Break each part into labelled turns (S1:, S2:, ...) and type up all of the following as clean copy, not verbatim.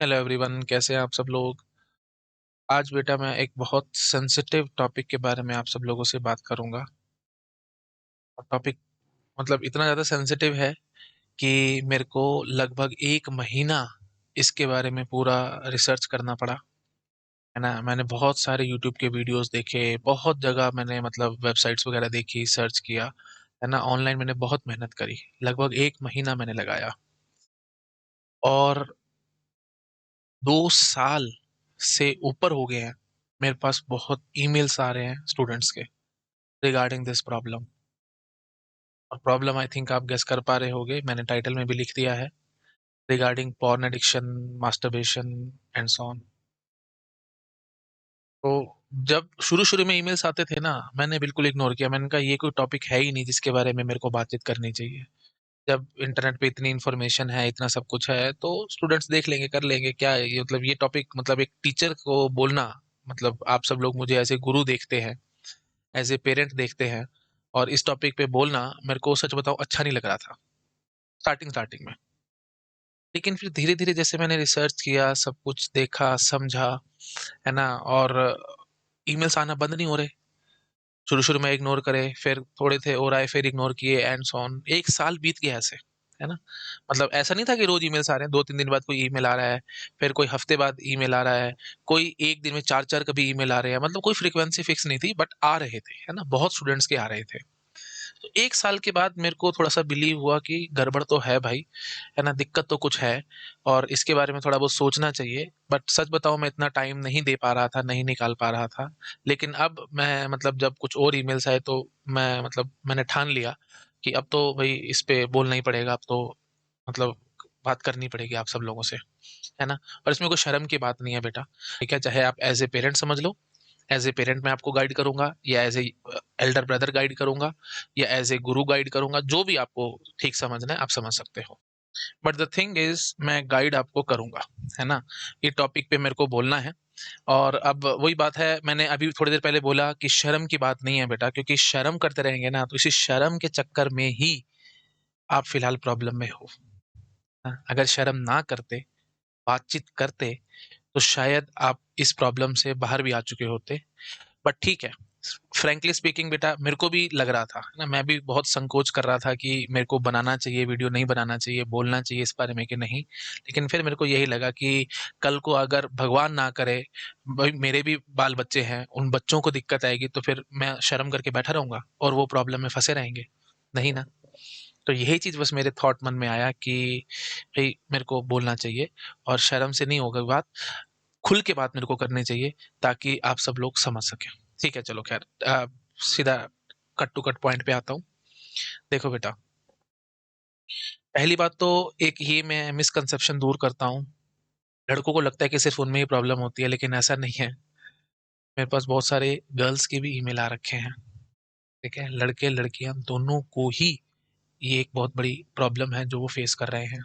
S1: Hello everyone, कैसे हैं आप सब लोग। आज बेटा मैं एक बहुत सेंसिटिव टॉपिक के बारे में आप सब लोगों से बात करूंगा। और टॉपिक मतलब इतना ज़्यादा सेंसिटिव है कि मेरे को लगभग 1 महीना इसके बारे में पूरा रिसर्च करना पड़ा। है ना, मैंने बहुत सारे यूट्यूब के वीडियोस देखे, बहुत जगह मैंने मतलब वेबसाइट्स वगैरह देखी, सर्च किया। है ना, ऑनलाइन मैंने बहुत मेहनत करी, लगभग 1 महीना मैंने लगाया। और 2 साल से ऊपर हो गए हैं, मेरे पास बहुत ईमेल्स आ रहे हैं स्टूडेंट्स के रिगार्डिंग दिस प्रॉब्लम। और प्रॉब्लम आई थिंक आप गेस कर पा रहे होगे, मैंने टाइटल में भी लिख दिया है, regarding porn addiction, masturbation and so on. तो जब शुरू शुरू में ईमेल्स आते थे ना, मैंने बिल्कुल इग्नोर किया। मैंने कहा ये कोई टॉपिक है ही नहीं जिसके बारे में मेरे को बातचीत करनी चाहिए। जब इंटरनेट पे इतनी इन्फॉर्मेशन है, इतना सब कुछ है, तो स्टूडेंट्स देख लेंगे, कर लेंगे। क्या है ये, मतलब ये टॉपिक, मतलब एक टीचर को बोलना, मतलब आप सब लोग मुझे एज ए गुरु देखते हैं, एज ए पेरेंट देखते हैं, और इस टॉपिक पे बोलना मेरे को सच बताऊं अच्छा नहीं लग रहा था स्टार्टिंग स्टार्टिंग में। लेकिन फिर धीरे धीरे जैसे मैंने रिसर्च किया, सब कुछ देखा समझा, है ना, और ईमेल्स आना बंद नहीं हो रहे। शुरू शुरू में इग्नोर करे, फिर थोड़े थे और आए, फिर इग्नोर किए एंड सो ऑन। 1 साल बीत गया ऐसे। है ना, मतलब ऐसा नहीं था कि रोज ईमेल्स आ रहे हैं, 2-3 दिन बाद कोई ईमेल आ रहा है, फिर कोई हफ्ते बाद ईमेल आ रहा है, कोई एक दिन में चार चार कभी ईमेल आ रहे हैं। मतलब कोई फ्रीक्वेंसी फिक्स नहीं थी, बट आ रहे थे। है ना, बहुत स्टूडेंट्स के आ रहे थे। तो 1 साल के बाद मेरे को थोड़ा सा बिलीव हुआ कि गड़बड़ तो है भाई। है ना, दिक्कत तो कुछ है, और इसके बारे में थोड़ा बहुत सोचना चाहिए। बट सच बताऊं, मैं इतना टाइम नहीं दे पा रहा था, नहीं निकाल पा रहा था। लेकिन अब मैं मतलब जब कुछ और ईमेल्स आए, तो मैं मतलब मैंने ठान लिया कि अब तो भाई इस पे बोलना ही पड़ेगा। अब तो मतलब बात करनी पड़ेगी आप सब लोगों से। है ना, और इसमें कोई शर्म की बात नहीं है बेटा। ठीक है, चाहे आप एज ए पेरेंट समझ लो, एज ए पेरेंट मैं आपको गाइड करूंगा, या as a elder brother guide करूंगा, या एज ए गुरु गाइड करूंगा, जो भी आपको ठीक समझना है आप समझ सकते हो। बट द थिंग इज, मैं गाइड आपको करूंगा। है ना, ये टॉपिक पे मेरे को बोलना है। और अब वही बात है, मैंने अभी थोड़ी देर पहले बोला कि शर्म की बात नहीं है बेटा, क्योंकि शर्म करते रहेंगे ना, तो इसी शर्म के चक्कर में ही आप फिलहाल प्रॉब्लम में हो। हाँ, अगर शर्म ना करते, बातचीत करते, तो शायद आप इस प्रॉब्लम से बाहर भी आ चुके होते। बट ठीक है, फ्रैंकली स्पीकिंग बेटा, मेरे को भी लग रहा था ना, मैं भी बहुत संकोच कर रहा था कि मेरे को बनाना चाहिए वीडियो, नहीं बनाना चाहिए, बोलना चाहिए इस बारे में कि नहीं। लेकिन फिर मेरे को यही लगा कि कल को अगर भगवान ना करे, भाई मेरे भी बाल बच्चे हैं, उन बच्चों को दिक्कत आएगी, तो फिर मैं शर्म करके बैठा रहूंगा और वो प्रॉब्लम में फंसे रहेंगे। नहीं ना। तो यही चीज बस मेरे थॉट मन में आया कि भाई मेरे को बोलना चाहिए, और शर्म से नहीं होगा बात, खुल के बात मेरे को करनी चाहिए, ताकि आप सब लोग समझ सकें। ठीक है, चलो खैर, सीधा कट टू कट पॉइंट पे आता हूँ। देखो बेटा, पहली बात तो एक ये मैं मिसकंसेप्शन दूर करता हूँ। लड़कों को लगता है कि सिर्फ उनमें ही प्रॉब्लम होती है, लेकिन ऐसा नहीं है। मेरे पास बहुत सारे गर्ल्स के भी ईमेल आ रखे हैं। ठीक है, लड़के लड़कियां दोनों को ही ये एक बहुत बड़ी प्रॉब्लम है जो वो फेस कर रहे हैं।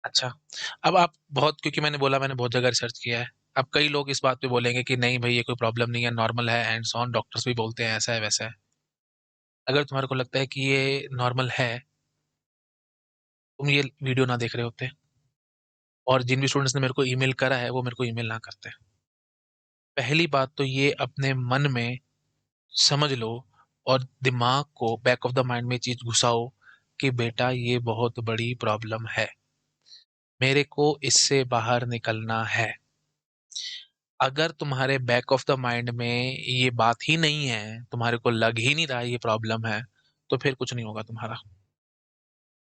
S1: अच्छा, अब आप बहुत, क्योंकि मैंने बोला मैंने बहुत जगह रिसर्च किया है, अब कई लोग इस बात पे बोलेंगे कि नहीं भाई ये कोई प्रॉब्लम नहीं है, नॉर्मल है एंड सो ऑन, डॉक्टर्स भी बोलते हैं ऐसा है वैसा है। अगर तुम्हारे को लगता है कि ये नॉर्मल है, तुम ये वीडियो ना देख रहे होते, और जिन भी स्टूडेंट्स ने मेरे को ईमेल करा है वो मेरे को ईमेल ना करते। पहली बात तो ये अपने मन में समझ लो, और दिमाग को बैक ऑफ द माइंड में चीज घुसाओ कि बेटा ये बहुत बड़ी प्रॉब्लम है, मेरे को इससे बाहर निकलना है। अगर तुम्हारे बैक ऑफ द माइंड में ये बात ही नहीं है, तुम्हारे को लग ही नहीं रहा ये प्रॉब्लम है, तो फिर कुछ नहीं होगा तुम्हारा।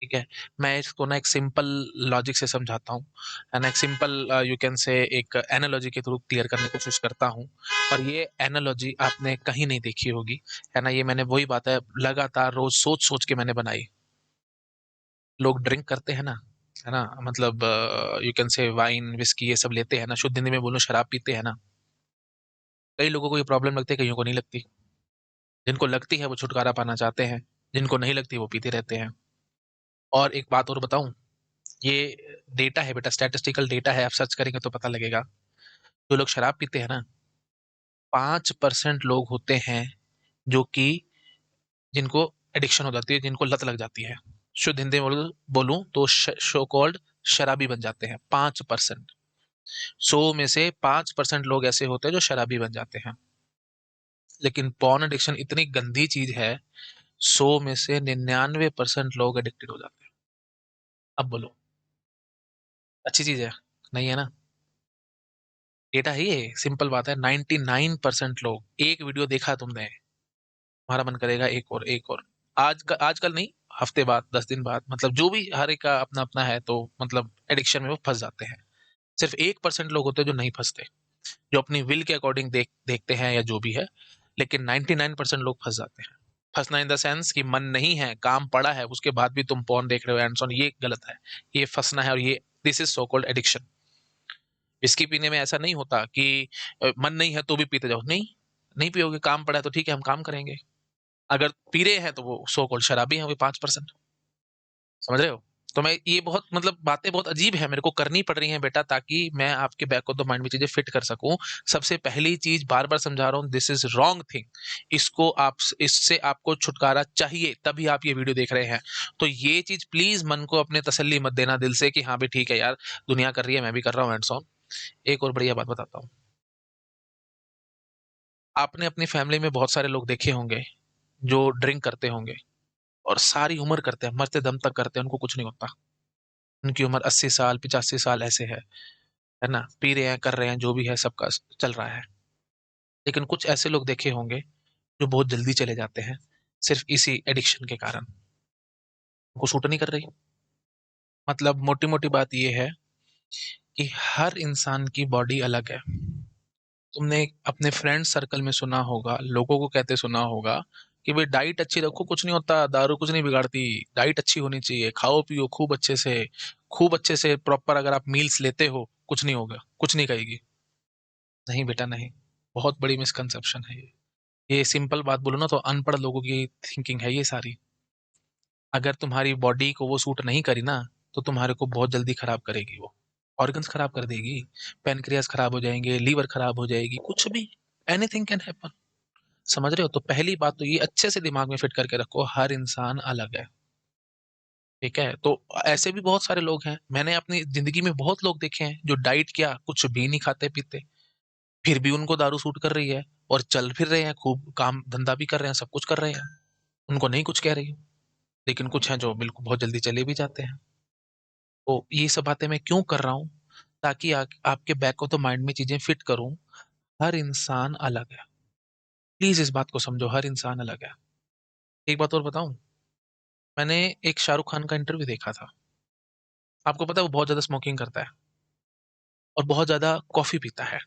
S1: ठीक है, मैं इसको ना एक सिंपल लॉजिक से समझाता हूँ, है ना, एक सिंपल यू कैन से एक एनालॉजी के थ्रू क्लियर करने की कोशिश करता हूँ। और ये एनालॉजी आपने कहीं नहीं देखी होगी। है ना, ये मैंने वही बात है, लगातार रोज सोच सोच के मैंने बनाई। लोग ड्रिंक करते हैं ना, है ना, मतलब you can say wine whisky ये सब लेते हैं ना, शुद्ध हिंदी में बोलूं शराब पीते हैं ना। कई लोगों को ये प्रॉब्लम लगती है, कईयों को नहीं लगती। जिनको लगती है वो छुटकारा पाना चाहते हैं, जिनको नहीं लगती वो पीते रहते हैं। और एक बात और बताऊं, ये डेटा है बेटा, स्टैटिस्टिकल डेटा है, आप सर्च करेंगे तो पता लगेगा। जो लोग शराब पीते हैं ना, 5% लोग होते हैं जो कि जिनको एडिक्शन हो जाती है, जिनको लत लग जाती है। शुद्ध हिंदी में बोलूं तो शो कॉल्ड शराबी बन जाते हैं, 5%। 100 में से 5% लोग ऐसे होते हैं जो शराबी बन जाते हैं। लेकिन पॉर्न एडिक्शन इतनी गंदी चीज है, 100 में से 99% लोग एडिक्टेड हो जाते हैं। अब बोलो, अच्छी चीज है? नहीं है ना। डेटा है ये, सिंपल बात है। 99% लोग, एक वीडियो देखा तुमने, तुम्हारा मन करेगा एक और एक और। आजकल नहीं, हफ्ते बाद, 10 दिन बाद, मतलब जो भी, हर एक का अपना अपना है, तो मतलब एडिक्शन में वो फंस जाते हैं। सिर्फ 1% लोग होते हैं जो नहीं फंसते, जो अपनी विल के अकॉर्डिंग देखते हैं या जो भी है। लेकिन 99% लोग फंस जाते हैं। फंसना इन द सेंस कि मन नहीं है, काम पड़ा है, उसके बाद भी तुम पॉर्न देख रहे हो एंड सो ऑन, ये गलत है। ये फंसना है, और ये this is so called addiction. Whisky पीने में ऐसा नहीं होता कि मन नहीं है तो भी पीते जाओ, नहीं। नहीं पियोगे, काम पड़ा है तो ठीक है, हम काम करेंगे। अगर पी रहे हैं तो वो सो कॉल्ड शराबी हैं, वो 5%। समझ रहे हो? तो मैं ये बहुत, मतलब बातें बहुत अजीब है, मेरे को करनी पड़ रही हैं बेटा, ताकि मैं आपके बैक ऑफ द माइंड में चीजें फिट कर सकूं। सबसे पहली चीज, बार बार समझा रहा हूं, दिस इज रॉन्ग थिंग। इसको आप, इससे आपको छुटकारा चाहिए, तभी आप ये वीडियो देख रहे हैं। तो ये चीज प्लीज मन को अपने तसल्ली मत देना दिल से कि हाँ भी ठीक है यार, दुनिया कर रही है, मैं भी कर रहा हूँ एंड सो ऑन। एक और बढ़िया बात बताता हूँ। आपने अपनी फैमिली में बहुत सारे लोग देखे होंगे जो ड्रिंक करते होंगे, और सारी उम्र करते हैं, मरते दम तक करते हैं, उनको कुछ नहीं होता। उनकी उम्र 80 साल, 85 साल ऐसे है ना, पी रहे हैं, कर रहे हैं, जो भी है सबका चल रहा है। लेकिन कुछ ऐसे लोग देखे होंगे जो बहुत जल्दी चले जाते हैं, सिर्फ इसी एडिक्शन के कारण। उनको सूट नहीं कर रही। मतलब मोटी मोटी बात ये है कि हर इंसान की बॉडी अलग है। तुमने अपने फ्रेंड सर्कल में सुना होगा, लोगों को कहते सुना होगा कि भाई डाइट अच्छी रखो, कुछ नहीं होता, दारू कुछ नहीं बिगाड़ती, डाइट अच्छी होनी चाहिए, खाओ पियो खूब अच्छे से, खूब अच्छे से प्रॉपर, अगर आप मील्स लेते हो कुछ नहीं होगा, कुछ नहीं कहेगी। नहीं बेटा नहीं, बहुत बड़ी मिसकंसेप्शन है ये सिंपल बात बोलो ना, तो अनपढ़ लोगों की थिंकिंग है ये सारी। अगर तुम्हारी बॉडी को वो सूट नहीं करी ना, तो तुम्हारे को बहुत जल्दी खराब करेगी वो। ऑर्गन्स खराब कर देगी, पेनक्रियास खराब हो जाएंगे, लीवर खराब हो जाएगी, कुछ भी, एनीथिंग कैन हैपन। समझ रहे हो? तो पहली बात तो ये अच्छे से दिमाग में फिट करके रखो, हर इंसान अलग है। ठीक है? तो ऐसे भी बहुत सारे लोग हैं, मैंने अपनी जिंदगी में बहुत लोग देखे हैं जो डाइट क्या कुछ भी नहीं खाते पीते, फिर भी उनको दारू सूट कर रही है, और चल फिर रहे हैं, खूब काम धंधा भी कर रहे हैं, सब कुछ कर रहे हैं, उनको नहीं कुछ कह रही। लेकिन कुछ हैं जो बिल्कुल बहुत जल्दी चले भी जाते हैं। तो ये सब बातें मैं क्यों कर रहा हूँ? ताकि आपके बैक ऑफ द माइंड में चीजें फिट करूं। हर इंसान अलग है, प्लीज इस बात को समझो, हर इंसान अलग है। एक बात और बताऊं, मैंने एक शाहरुख खान का इंटरव्यू देखा था। आपको पता है वो बहुत ज्यादा स्मोकिंग करता है, और बहुत ज्यादा कॉफी पीता है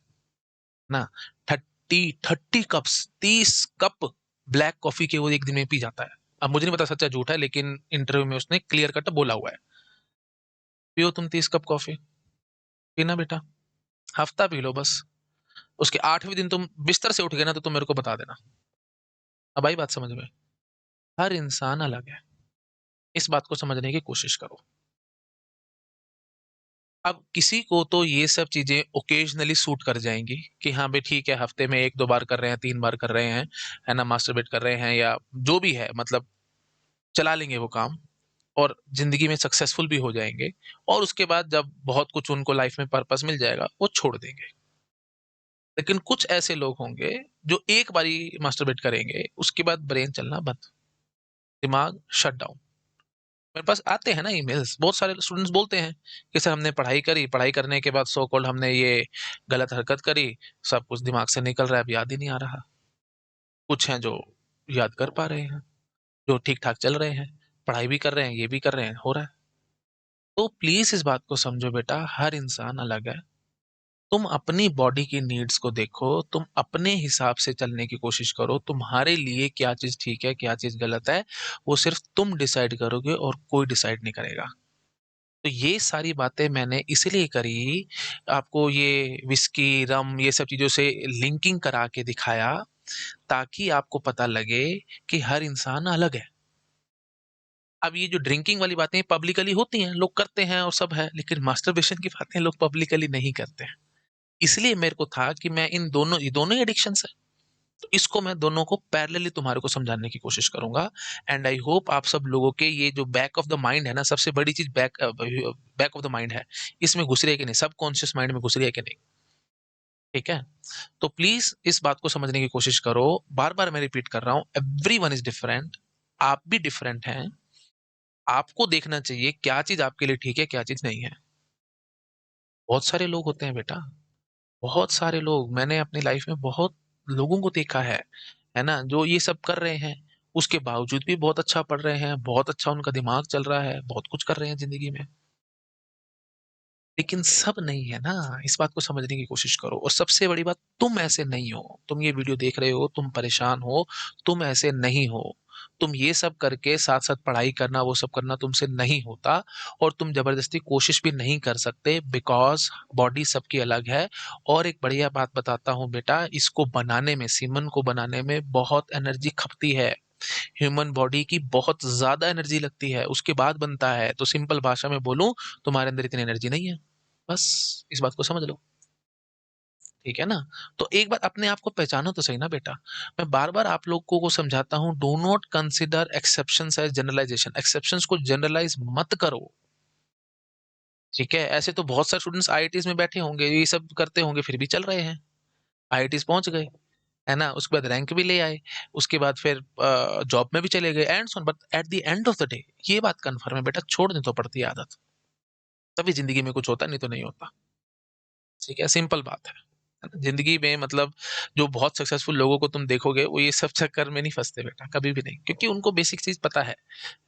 S1: ना। 30 कप्स, 30 कप ब्लैक कॉफी के वो एक दिन में पी जाता है। अब मुझे नहीं पता सच्चा झूठ है, लेकिन इंटरव्यू में उसने क्लियर कट बोला हुआ है। पियो तुम 30 कप कॉफी, पीना बेटा, हफ्ता पी लो बस। उसके 8वें दिन तुम बिस्तर से उठ गए ना, तो तुम मेरे को बता देना। अब आई बात समझ में? हर इंसान अलग है, इस बात को समझने की कोशिश करो। अब किसी को तो ये सब चीजें ओकेजनली सूट कर जाएंगी कि हाँ भाई ठीक है, हफ्ते में 1-2 बार कर रहे हैं, 3 बार कर रहे हैं, है ना, मास्टरबेट कर रहे हैं, या जो भी है, मतलब चला लेंगे वो काम, और जिंदगी में सक्सेसफुल भी हो जाएंगे। और उसके बाद जब बहुत कुछ उनको लाइफ में पर्पस मिल जाएगा, वो छोड़ देंगे। लेकिन कुछ ऐसे लोग होंगे जो एक बारी मास्टरबेट करेंगे, उसके बाद ब्रेन चलना बंद, दिमाग शट डाउन। मेरे पास आते हैं ना ईमेल्स, बहुत सारे स्टूडेंट्स बोलते हैं कि सर हमने पढ़ाई करी, पढ़ाई करने के बाद सो कॉल्ड हमने ये गलत हरकत करी, सब कुछ दिमाग से निकल रहा है, अब याद ही नहीं आ रहा। कुछ हैं जो याद कर पा रहे हैं, जो ठीक ठाक चल रहे हैं, पढ़ाई भी कर रहे हैं, ये भी कर रहे हैं, हो रहा है। तो प्लीज इस बात को समझो बेटा, हर इंसान अलग है। तुम अपनी बॉडी की नीड्स को देखो, तुम अपने हिसाब से चलने की कोशिश करो, तुम्हारे लिए क्या चीज ठीक है, क्या चीज गलत है, वो सिर्फ तुम डिसाइड करोगे, और कोई डिसाइड नहीं करेगा। तो ये सारी बातें मैंने इसलिए करी, आपको ये विस्की रम ये सब चीजों से लिंकिंग करा के दिखाया, ताकि आपको पता लगे कि हर इंसान अलग है। अब ये जो ड्रिंकिंग वाली बातें पब्लिकली होती हैं, लोग करते हैं और सब है, लेकिन मास्टरबेशन की बातें लोग पब्लिकली नहीं करते हैं। इसलिए मेरे को था कि मैं इन दोनों, ये दोनों ही एडिक्शन है, तो इसको मैं दोनों को पैरेलली तुम्हारे को समझाने की कोशिश करूंगा। एंड आई होप आप सब लोगों के ये जो बैक ऑफ द माइंड है ना, सबसे बड़ी चीज बैक ऑफ द माइंड है, इसमें घुस रही है कि नहीं, सब कॉन्शियस माइंड में घुस रही है कि नहीं। ठीक है, तो प्लीज इस बात को समझने की कोशिश करो। बार बार मैं रिपीट कर रहा हूं, एवरी वन इज डिफरेंट। आप भी डिफरेंट हैं। आपको देखना चाहिए क्या चीज आपके लिए ठीक है, क्या चीज नहीं है। बहुत सारे लोग होते हैं बेटा, बहुत सारे लोग, मैंने अपनी लाइफ में बहुत लोगों को देखा है ना, जो ये सब कर रहे हैं, उसके बावजूद भी बहुत अच्छा पढ़ रहे हैं, बहुत अच्छा उनका दिमाग चल रहा है, बहुत कुछ कर रहे हैं जिंदगी में। लेकिन सब नहीं है ना, इस बात को समझने की कोशिश करो। और सबसे बड़ी बात, तुम ऐसे नहीं हो। तुम ये वीडियो देख रहे हो, तुम परेशान हो, तुम ऐसे नहीं हो। तुम ये सब करके साथ साथ पढ़ाई करना, वो सब करना तुमसे नहीं होता। और तुम जबरदस्ती कोशिश भी नहीं कर सकते, बिकॉज बॉडी सबकी अलग है। और एक बढ़िया बात बताता हूँ बेटा, इसको बनाने में, सीमन को बनाने में बहुत एनर्जी खपती है। ह्यूमन बॉडी की बहुत ज्यादा एनर्जी लगती है, उसके बाद बनता है। तो सिंपल भाषा में बोलूं, तुम्हारे अंदर इतनी एनर्जी नहीं है। बस इस बात को समझ लो। ठीक है ना। तो एक बार अपने आप को पहचानो तो सही ना बेटा। मैं बार बार आप लोगों को समझाता हूं, do not consider exceptions as generalization. Exceptions को जनरलाइज मत करो। ठीक है, ऐसे तो बहुत सारे स्टूडेंट्स आईआईटीज में बैठे होंगे, ये सब करते होंगे, फिर भी चल रहे हैं, आईआईटीज पहुंच गए, है ना, उसके बाद रैंक भी ले आए, उसके बाद फिर जॉब में भी चले गए and so. But at the end of the day ये बात कन्फर्म है बेटा, छोड़नी तो पड़ती है आदत, तभी जिंदगी में कुछ होता, नहीं तो नहीं होता। ठीक है, सिंपल बात है ना? जिंदगी में मतलब जो बहुत सक्सेसफुल लोगों को तुम देखोगे, वो ये सब चक्कर में नहीं फंसते बेटा, कभी भी नहीं, क्योंकि उनको बेसिक चीज पता है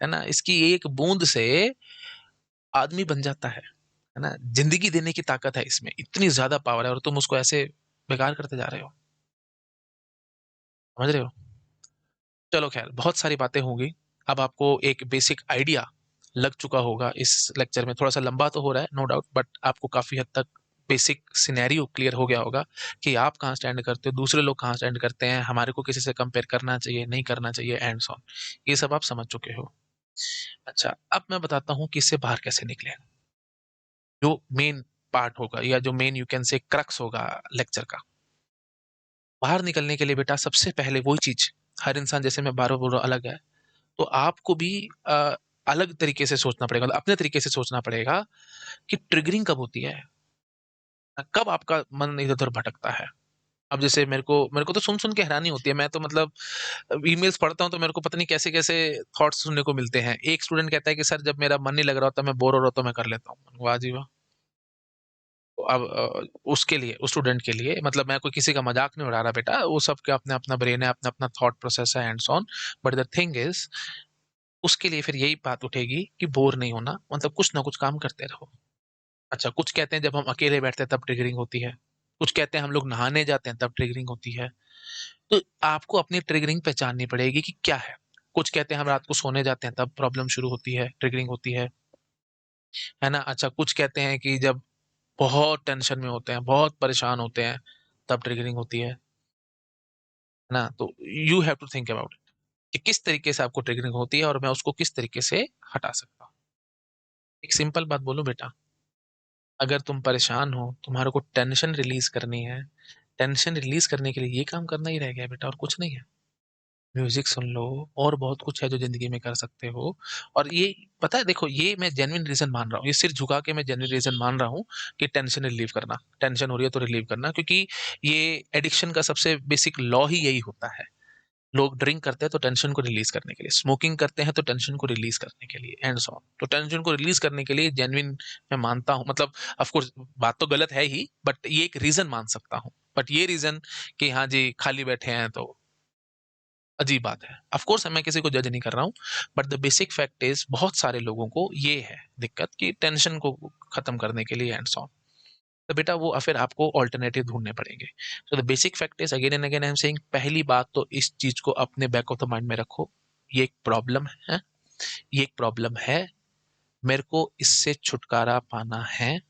S1: ना, इसकी एक बूंद से आदमी बन जाता है ना। जिंदगी देने की ताकत है इसमें, इतनी ज्यादा पावर है, और तुम उसको ऐसे बेकार करते जा रहे हो। समझ रहे हो। चलो खैर, बहुत सारी बातें होंगी। अब आपको एक बेसिक आइडिया लग चुका होगा। इस लेक्चर में थोड़ा सा लंबा तो हो रहा है नो डाउट, बट आपको काफी हद तक बेसिक सिनेरियो क्लियर हो गया होगा कि आप कहाँ स्टैंड करते हो, दूसरे लोग कहाँ स्टैंड करते हैं, हमारे को किसी से कंपेयर करना चाहिए, नहीं करना चाहिए, एंड सो ऑन। ये सब आप समझ चुके हो। अच्छा, अब मैं बताता हूँ कि इससे बाहर कैसे निकले। जो मेन पार्ट होगा, या जो main you can say crux होगा लेक्चर का। बाहर निकलने के लिए बेटा सबसे पहले वही चीज, हर इंसान जैसे मैं बारह बोल रहा हूं, अलग है। तो आपको भी अलग तरीके से सोचना पड़ेगा, मतलब अपने तरीके से सोचना पड़ेगा कि ट्रिगरिंग कब होती है, कब आपका मन इधर उधर भटकता है। अब जैसे मेरे को तो सुन सुन के हैरानी होती है। मैं तो मतलब ईमेल्स पढ़ता हूँ तो मेरे को पता नहीं कैसे कैसे थॉट्स सुनने को मिलते हैं। एक स्टूडेंट कहता है कि सर जब मेरा मन नहीं लग रहा होता, मैं बोर हो रहा होता, मैं कर लेता हूँ। वाह जी वाह। तो अब उसके लिए, उस स्टूडेंट के लिए, मतलब मैं कोई किसी का मजाक नहीं उड़ा रहा बेटा, वो सबके अपना अपना ब्रेन है, अपना अपना थॉट प्रोसेस है, and so on. But the thing is, उसके लिए फिर यही बात उठेगी कि बोर नहीं होना, मतलब कुछ ना कुछ काम करते रहो। अच्छा, कुछ कहते हैं जब हम अकेले बैठते हैं तब ट्रिगरिंग होती है, कुछ कहते हैं हम लोग नहाने जाते हैं तब ट्रिगरिंग होती है। तो आपको अपनी ट्रिगरिंग पहचाननी पड़ेगी कि क्या है। कुछ कहते हैं हम रात को सोने जाते हैं तब प्रॉब्लम शुरू होती है, ट्रिगरिंग होती है ना। अच्छा, कुछ कहते हैं कि जब बहुत टेंशन में होते हैं, बहुत परेशान होते हैं, तब ट्रिगरिंग होती है ना। तो you have to think about it कि किस तरीके से आपको ट्रिगरिंग होती है, और मैं उसको किस तरीके से हटा सकता हूँ। एक सिंपल बात बोलूं बेटा, अगर तुम परेशान हो, तुम्हारे को टेंशन रिलीज करनी है, टेंशन रिलीज करने के लिए ये काम करना ही रह गया बेटा, और कुछ नहीं है। म्यूजिक सुन लो, और बहुत कुछ है जो जिंदगी में कर सकते हो। और ये, पता है, देखो, ये मैं जेन्युइन रीजन मान रहा हूँ, ये सिर झुका के मैं जेन्युइन रीजन मान रहा हूँ कि टेंशन रिलीव करना, टेंशन हो रही है तो रिलीव करना, क्योंकि ये एडिक्शन का सबसे बेसिक लॉ ही यही होता है। लोग ड्रिंक करते हैं तो टेंशन को रिलीज करने के लिए, स्मोकिंग करते हैं तो टेंशन को रिलीज करने के लिए, एंड सो ऑन। तो टेंशन को रिलीज करने के लिए जेन्युइन मैं मानता हूँ, मतलब ऑफ कोर्स बात तो गलत है ही, बट ये एक रीजन मान सकता हूँ। बट ये रीजन कि हाँ जी खाली बैठे हैं तो अजीब बात है। ऑफ कोर्स मैं किसी को जज नहीं कर रहा हूँ, but the basic fact is, बहुत सारे लोगों को ये है दिक्कत कि टेंशन को खत्म करने के लिए, एंड सो ऑन। तो बेटा वो फिर आपको ऑल्टरनेटिव ढूंढने पड़ेंगे। तो the basic fact is, again and again I am saying, पहली बात तो इस चीज को अपने बैक ऑफ द माइंड में रखो, ये एक प्रॉब्लम है, ये एक प्रॉब्लम है, मेरे को इससे छुटकारा पाना है।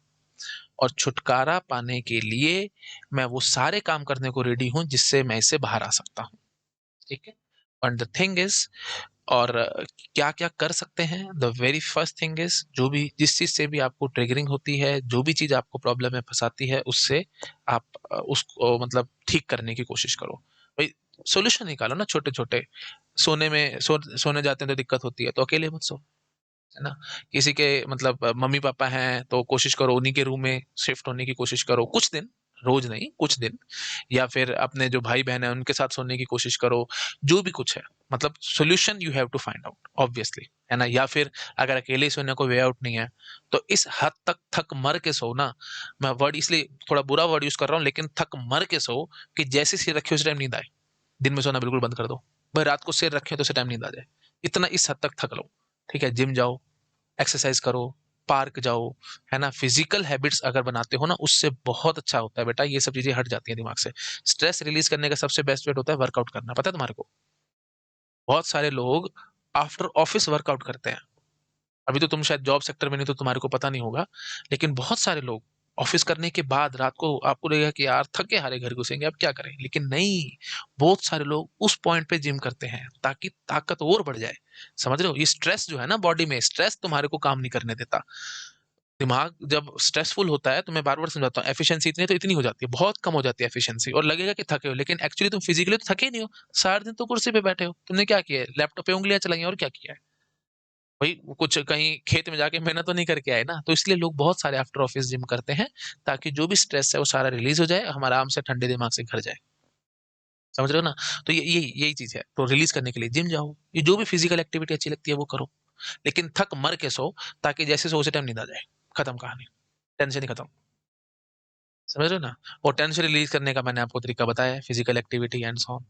S1: और छुटकारा पाने के लिए मैं वो सारे काम करने को रेडी हूं जिससे मैं इससे बाहर आ सकता हूँ। ठीक है। एंड द थिंग इज, और क्या क्या कर सकते हैं, the very first thing is, जो भी जिस चीज से भी आपको ट्रिगरिंग होती है, जो भी चीज आपको प्रॉब्लम में फंसाती है, उससे आप उसको मतलब ठीक करने की कोशिश करो। भाई सॉल्यूशन निकालो ना छोटे-छोटे। सोने जाते हैं तो दिक्कत होती है, तो अकेले मत सो, है ना? किसी के मतलब मम्मी-पापा हैं, तो कोशिश करो उन्हीं के रूम में शिफ्ट होने की कोशिश करो कुछ दिन, रोज़ नहीं, कुछ दिन। या फिर अपने जो भाई-बहन हैं, उनके साथ सोने की कोशिश करो। जो भी कुछ है, मतलब solution you have to find out obviously, है ना? या फिर अगर अकेले ही सोने का कोई वे आउट नहीं है, तो इस हद तक थक मर के सो ना, मैं वर्ड इसलिए थोड़ा बुरा वर्ड यूज़ कर रहा हूँ, लेकिन थक मर के सो कि जैसे सिर रखे उसी टाइम नींद आए। दिन में सोना बिल्कुल बंद कर दो। भाई रात को सिर रखे तो उसी टाइम नींद आ जाए। इतना इस हद तक थक लो, ठीक है? जिम जाओ, एक्सरसाइज करो, पार्क जाओ, है ना? फिजिकल हैबिट्स अगर बनाते हो ना, उससे बहुत अच्छा होता है बेटा, ये सब चीजें हट जाती हैं दिमाग से। स्ट्रेस रिलीज करने का सबसे बेस्ट वे होता है वर्कआउट करना, पता है तुम्हारे को? बहुत सारे लोग आफ्टर ऑफिस वर्कआउट करते हैं। अभी तो तुम शायद जॉब सेक्टर में नहीं, तो तुम्हारे को पता नहीं होगा, लेकिन बहुत सारे लोग ऑफिस करने के बाद रात को आपको लगेगा कि यार थके हारे घर घुसेंगे, अब क्या करें, लेकिन नहीं, बहुत सारे लोग उस पॉइंट पे जिम करते हैं ताकि ताकत और बढ़ जाए। समझ रहे हो? ये स्ट्रेस जो है ना बॉडी में, स्ट्रेस तुम्हारे को काम नहीं करने देता। दिमाग जब स्ट्रेसफुल होता है, तो मैं बार बार समझाता हूँ, एफिशिएंसी इतनी तो इतनी हो जाती है, बहुत कम हो जाती है एफिशिएंसी, और लगेगा कि थके हो, लेकिन एक्चुअली तुम फिजिकली तो थके ही नहीं हो। सारा दिन तो कुर्सी पे बैठे हो, तुमने क्या किया है? लैपटॉप पे उंगलियां चलाई हैं, और क्या किया है? भाई कुछ कहीं खेत में जाके मेहनत तो नहीं करके आए ना, तो इसलिए लोग बहुत सारे आफ्टर ऑफिस जिम करते हैं, ताकि जो भी स्ट्रेस है वो सारा रिलीज हो जाए, हम आराम से ठंडे दिमाग से घर जाए। समझ रहे हो ना? तो ये यही चीज है, तो रिलीज करने के लिए जिम जाओ, ये जो भी फिजिकल एक्टिविटी अच्छी लगती है वो करो, लेकिन थक मर के सो, ताकि जैसे सो उसी टाइम नींद आ जाए। खत्म कहानी, टेंशन ही खत्म। समझ रहे हो ना? और टेंशन रिलीज करने का मैंने आपको तरीका बताया है, फिजिकल एक्टिविटी एंड सो।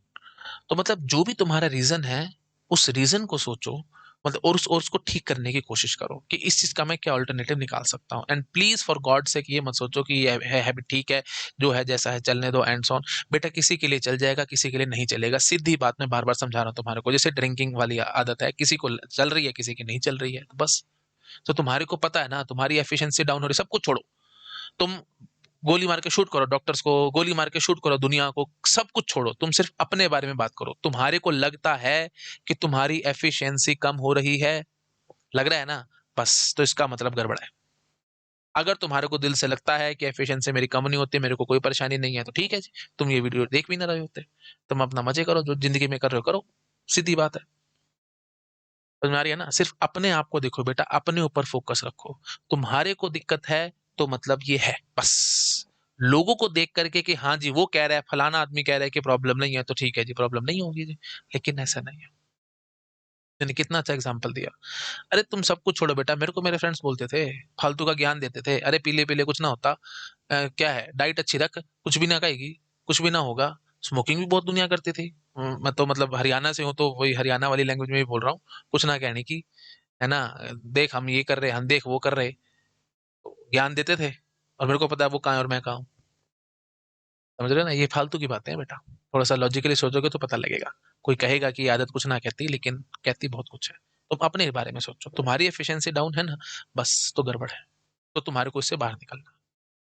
S1: तो मतलब जो भी तुम्हारा रीज़न है, उस रीज़न को सोचो, मतलब और उसको ठीक करने की कोशिश करो कि इस चीज़ का मैं क्या अल्टरनेटिव निकाल सकता हूँ। And please for God sake ये मत सोचो कि ये है हैबिट ठीक है, जो है जैसा है चलने दो एंड सो ऑन। बेटा किसी के लिए चल जाएगा, किसी के लिए नहीं चलेगा। सीधी बात मैं बार-बार समझा रहा हूँ तुम्हारे को। जैसे ड्रिंकिंग वाली आदत है, किसी को चल रही है, किसी की नहीं चल रही है, तो बस। तो तुम्हारे को पता है ना, तुम्हारी एफिशिएंसी डाउन हो रही है, सब कुछ छोड़ो। तुम गोली मार के शूट करो डॉक्टर्स को, गोली मार के शूट करो दुनिया को, सब कुछ छोड़ो, तुम सिर्फ अपने बारे में बात करो। तुम्हारे को लगता है कि तुम्हारी एफिशिएंसी कम हो रही है, लग रहा है ना? बस, तो इसका मतलब गड़बड़ है। अगर तुम्हारे को दिल से लगता है कि एफिशिएंसी मेरी कम नहीं होती, मेरे को कोई परेशानी नहीं है, तो ठीक है जी, तुम ये वीडियो देख भी ना रहे होते। तुम अपना मजे करो, जो जिंदगी में कर रहे हो करो, सीधी बात है। समझ में आ रही है ना? सिर्फ अपने आप को देखो बेटा, अपने ऊपर फोकस रखो। तुम्हारे को दिक्कत है, तो मतलब ये है, बस। लोगों को देख करके कि हाँ जी वो कह रहा है, फलाना आदमी कह रहा है कि प्रॉब्लम नहीं है, तो ठीक है जी प्रॉब्लम नहीं होगी जी। लेकिन ऐसा नहीं है। मैंने कितना अच्छा एग्जाम्पल दिया। अरे तुम सब कुछ छोड़ो बेटा, मेरे को मेरे फ्रेंड्स बोलते थे, फालतू का ज्ञान देते थे, अरे पीले पीले कुछ ना होता, क्या है डाइट अच्छी रख, कुछ भी ना खाएगी, कुछ भी ना होगा। स्मोकिंग भी बहुत दुनिया करती थी। मैं तो मतलब हरियाणा से हूँ, तो वही हरियाणा वाली लैंग्वेज में भी बोल रहा हूँ, कुछ ना कहने की, है ना? देख हम ये कर रहे, हम देख वो कर रहे, तो ज्ञान देते थे, और मेरे को पता है वो कहाँ है और मैं कहाँ हूँ। समझ रहे हो ना? ये फालतू की बातें हैं बेटा। थोड़ा सा लॉजिकली सोचोगे तो पता लगेगा। कोई कहेगा कि ये आदत कुछ ना कहती, लेकिन कहती बहुत कुछ है। तुम अपने बारे में सोचो, तुम्हारी एफिशिएंसी डाउन है ना, बस तो गड़बड़ है। तो तुम्हारे को इससे बाहर निकलना,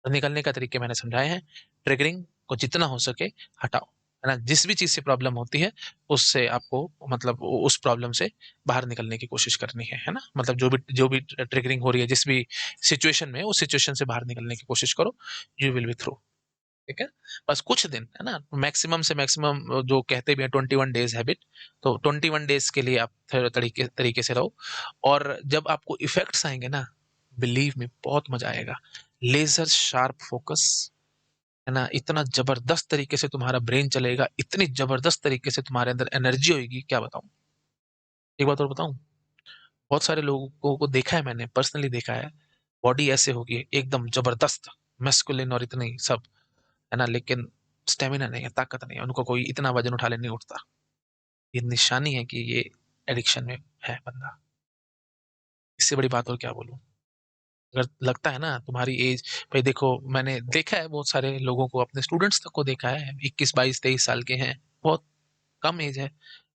S1: तो निकलने का तरीके मैंने समझाए हैं। ट्रिगरिंग को जितना हो सके हटाओ, है ना? जिस भी चीज से प्रॉब्लम होती है, उससे आपको मतलब उस प्रॉब्लम से बाहर निकलने की कोशिश करनी है ना? मतलब जो भी ट्रिगरिंग हो रही है, जिस भी सिचुएशन में, उस सिचुएशन से बाहर निकलने की कोशिश करो। You will be through. ठीक है? बस कुछ दिन, है ना? मैक्सिमम से मैक्सिमम जो कहते भी हैं 21 डेज़ हैबिट, तो 21 डेज़ के लिए आप तरीके तरीके से रहो, और जब आपको इफ़ेक्ट्स आएँगे ना, बिलीव मी बहुत मज़ा आएगा। लेज़र शार्प फ़ोकस, है ना? इतना ज़बरदस्त तरीके से तुम्हारा ब्रेन चलेगा, इतनी ज़बरदस्त तरीके से तुम्हारे अंदर एनर्जी होएगी, क्या बताऊँ? एक बात और बताऊँ? बहुत सारे लोगों को देखा है मैंने, पर्सनली देखा है, बॉडी ऐसे होगी एकदम ज़बरदस्त, मस्कुलिन और इतनी सब, है ना? लेकिन स्टैमिना नहीं है, ताकत नहीं है, उनको कोई इतना वज़न उठा ले नहीं उठता। ये निशानी है कि ये एडिक्शन में है बंदा। इससे बड़ी बात और क्या बोलूँ? अगर लगता है ना तुम्हारी एज, भाई देखो मैंने देखा है बहुत सारे लोगों को, अपने स्टूडेंट्स तक को देखा है, 21, 22, 23 साल के हैं, बहुत कम एज है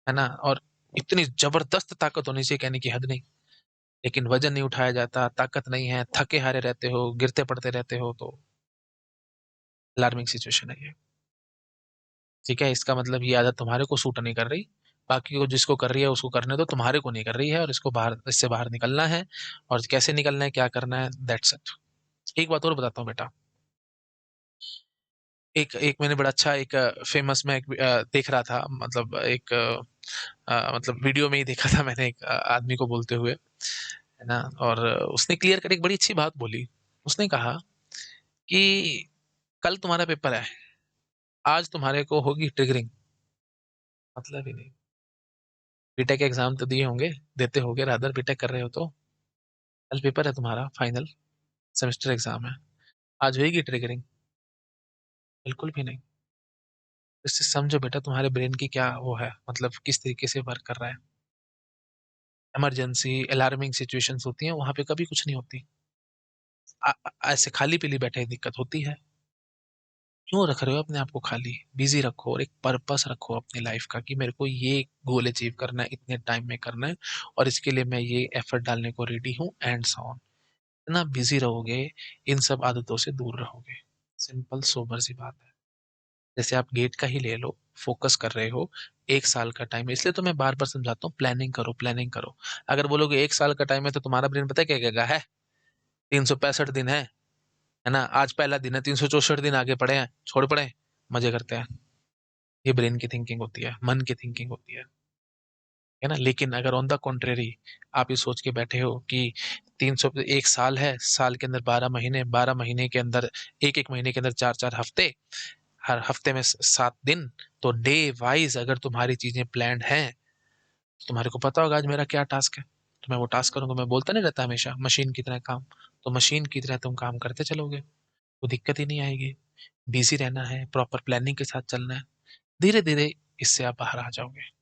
S1: ना? और इतनी ज़बरदस्त ताकत होनी चाहिए कहने की हद नहीं, लेकिन वज़न नहीं उठाया जाता, ताकत नहीं है, थके हारे रहते हो, गिरते पड़ते रहते हो, तो अलार्मिंग सिचुएशन है ये। ठीक है? इसका मतलब ये आदत तुम्हारे को सूट नहीं कर रही, बाकी को जिसको कर रही है उसको करने दो, तुम्हारे को नहीं कर रही है, और इसको बाहर, इससे बाहर निकलना है, और कैसे निकलना है, क्या करना है, दैट्स इट। एक बात और बताता हूँ बेटा, एक एक मैंने बड़ा अच्छा एक फेमस मैं एक देख रहा था, मतलब एक मतलब वीडियो में ही देखा था मैंने एक आदमी को बोलते हुए, है ना? और उसने क्लियर कट एक बड़ी अच्छी बात बोली। उसने कहा कि कल तुम्हारा पेपर है, आज तुम्हारे को होगी ट्रिगरिंग, मतलब ही नहीं। बीटेक एग्जाम तो दिए होंगे, देते होगे रादर, बीटेक कर रहे हो तो। कल पेपर है तुम्हारा, फाइनल सेमेस्टर एग्जाम है, आज होगी ट्रिगरिंग? बिल्कुल भी नहीं। इससे समझो बेटा तुम्हारे ब्रेन की क्या वो है, मतलब किस तरीके से वर्क कर रहा है। इमरजेंसी अलार्मिंग सिचुएशंस होती हैं, वहां पे कभी कुछ नहीं होती। ऐसे खाली पीली बैठे ही दिक्कत होती है। क्यों रख रहे हो अपने आप को खाली? बिजी रखो और एक पर्पस रखो अपनी लाइफ का, कि मेरे को ये गोल अचीव करना है, इतने टाइम में करना है, और इसके लिए मैं ये एफर्ट डालने को रेडी हूँ, एंड सो ऑन। इतना बिजी रहोगे, इन सब आदतों से दूर रहोगे। सिंपल सोबर सी बात है। जैसे आप गेट का ही ले लो, फोकस कर रहे हो, 1 साल का टाइम है, इसलिए तो मैं बार बार समझाता हूँ, प्लानिंग करो, प्लानिंग करो। अगर बोलोगे 1 साल का टाइम है, तो तुम्हारा ब्रेन पता है क्या कहेगा? है 365 दिन है ना? आज पहला दिन है, 364 दिन आगे पड़े हैं, छोड़ पड़े, मजे करते हैं। ये ब्रेन की थिंकिंग होती है, मन की थिंकिंग होती है ना? लेकिन अगर ऑन द कॉन्ट्रेरी आप ये सोच के बैठे हो कि 1 साल है, साल के अंदर 12 महीने, 12 महीने के अंदर एक एक महीने के अंदर 4 4 हफ्ते, हर हफ्ते में 7 दिन, तो डे वाइज अगर तुम्हारी चीजें प्लान्ड हैं, तो तुम्हारे को पता होगा आज मेरा क्या टास्क है, तो मैं वो टास्क करूंगा। मैं बोलता नहीं रहता हमेशा मशीन की तरह काम, तो मशीन की तरह तुम काम करते चलोगे, तो दिक्कत ही नहीं आएगी। बिजी रहना है, प्रॉपर प्लानिंग के साथ चलना है, धीरे धीरे इससे आप बाहर आ जाओगे।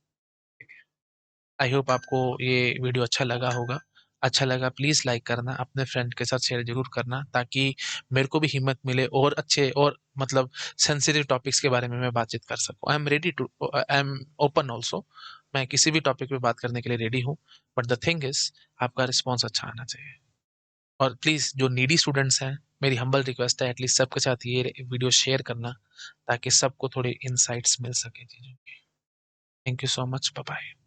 S1: आई होप आपको ये वीडियो अच्छा लगा होगा। अच्छा लगा प्लीज लाइक करना, अपने फ्रेंड के साथ शेयर जरूर करना, ताकि मेरे को भी हिम्मत मिले और अच्छे और मतलब सेंसिटिव टॉपिक्स के बारे में मैं बातचीत कर सकूं। आई एम ओपन ऑल्सो, मैं किसी भी टॉपिक पे बात करने के लिए रेडी हूँ। बट द थिंग इज, आपका रिस्पॉन्स अच्छा आना चाहिए। और प्लीज जो नीडी स्टूडेंट्स हैं, मेरी हम्बल रिक्वेस्ट है, एटलीस्ट सबके साथ ये वीडियो शेयर करना, ताकि सबको थोड़े इंसाइट्स मिल सके चीजों की। Thank you so much, bye bye.